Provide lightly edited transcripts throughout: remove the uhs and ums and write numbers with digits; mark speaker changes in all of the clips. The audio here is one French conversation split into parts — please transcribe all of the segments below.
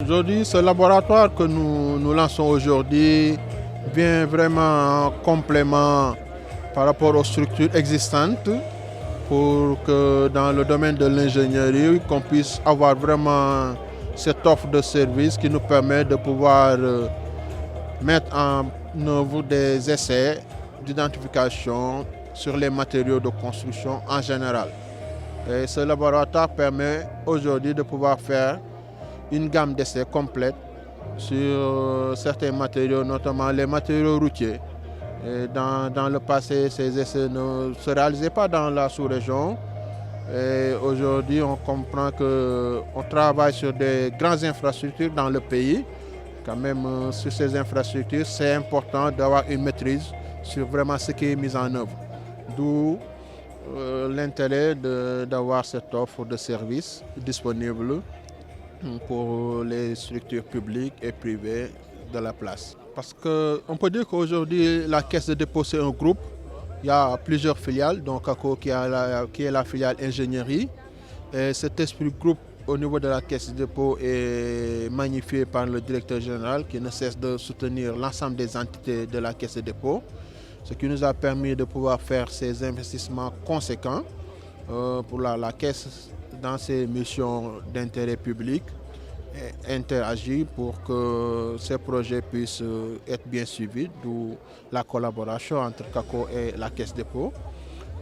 Speaker 1: Aujourd'hui, ce laboratoire que nous lançons aujourd'hui vient vraiment en complément par rapport aux structures existantes pour que dans le domaine de l'ingénierie, qu'on puisse avoir vraiment cette offre de service qui nous permet de pouvoir mettre en œuvre des essais d'identification sur les matériaux de construction en général. Et ce laboratoire permet aujourd'hui de pouvoir faire une gamme d'essais complète sur certains matériaux, notamment les matériaux routiers. Et dans le passé, ces essais ne se réalisaient pas dans la sous-région. Et aujourd'hui, on comprend qu'on travaille sur des grandes infrastructures dans le pays. Quand même, sur ces infrastructures, c'est important d'avoir une maîtrise sur vraiment ce qui est mis en œuvre. D'où l'intérêt d'avoir cette offre de services disponible pour les structures publiques et privées de la place. Parce qu'on peut dire qu'aujourd'hui, la Caisse de dépôt, c'est un groupe. Il y a plusieurs filiales, donc CACO qui est la filiale ingénierie. Et cet esprit groupe au niveau de la Caisse de dépôt est magnifié par le directeur général qui ne cesse de soutenir l'ensemble des entités de la Caisse de dépôt, ce qui nous a permis de pouvoir faire ces investissements conséquents pour la Caisse dans ses missions d'intérêt public et interagir pour que ces projets puissent être bien suivis, d'où la collaboration entre CACO et la Caisse de dépôt.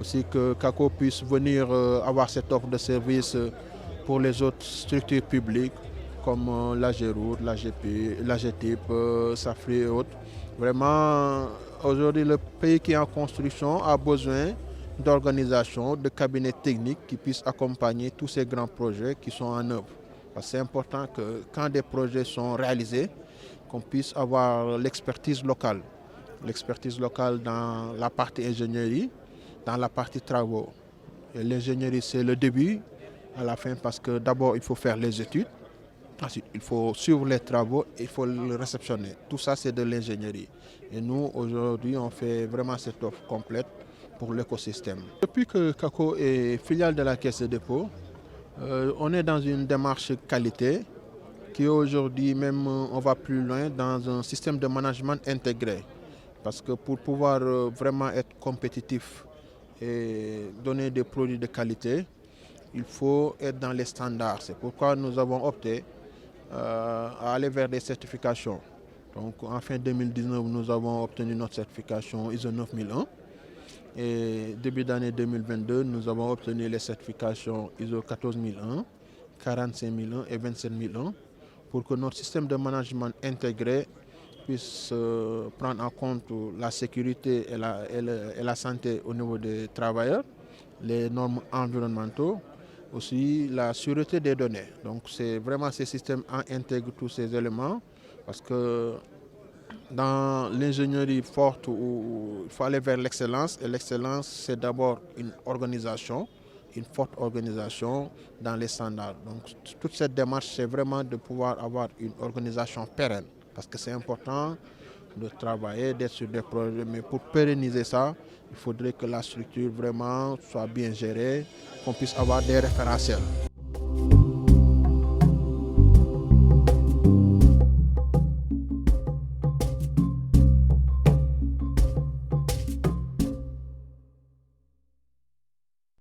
Speaker 1: Aussi que CACO puisse venir avoir cette offre de service pour les autres structures publiques comme la GEROUT, la GTIP, SAFRI et autres. Vraiment, aujourd'hui, le pays qui est en construction a besoin d'organisations, de cabinets techniques qui puissent accompagner tous ces grands projets qui sont en œuvre. Parce que c'est important que quand des projets sont réalisés, qu'on puisse avoir l'expertise locale. L'expertise locale dans la partie ingénierie, dans la partie travaux. L'ingénierie, c'est le début à la fin parce que d'abord, il faut faire les études. Ensuite, il faut suivre les travaux et il faut le réceptionner. Tout ça, c'est de l'ingénierie. Et nous, aujourd'hui, on fait vraiment cette offre complète pour l'écosystème. Depuis que CACO est filiale de la Caisse de dépôt, on est dans une démarche qualité qui aujourd'hui, même on va plus loin, dans un système de management intégré. Parce que pour pouvoir vraiment être compétitif et donner des produits de qualité, il faut être dans les standards. C'est pourquoi nous avons opté à aller vers des certifications. Donc en fin 2019, nous avons obtenu notre certification ISO 9001. Et début d'année 2022, nous avons obtenu les certifications ISO 14001, 45001 et 27001 pour que notre système de management intégré puisse prendre en compte la sécurité et la santé au niveau des travailleurs, les normes environnementales, aussi la sûreté des données. Donc c'est vraiment ces systèmes intègrent tous ces éléments parce que dans l'ingénierie forte, où il faut aller vers l'excellence. Et l'excellence, c'est d'abord une organisation, une forte organisation dans les standards. Donc toute cette démarche, c'est vraiment de pouvoir avoir une organisation pérenne. Parce que c'est important de travailler, d'être sur des projets. Mais pour pérenniser ça, il faudrait que la structure vraiment soit bien gérée, qu'on puisse avoir des référentiels.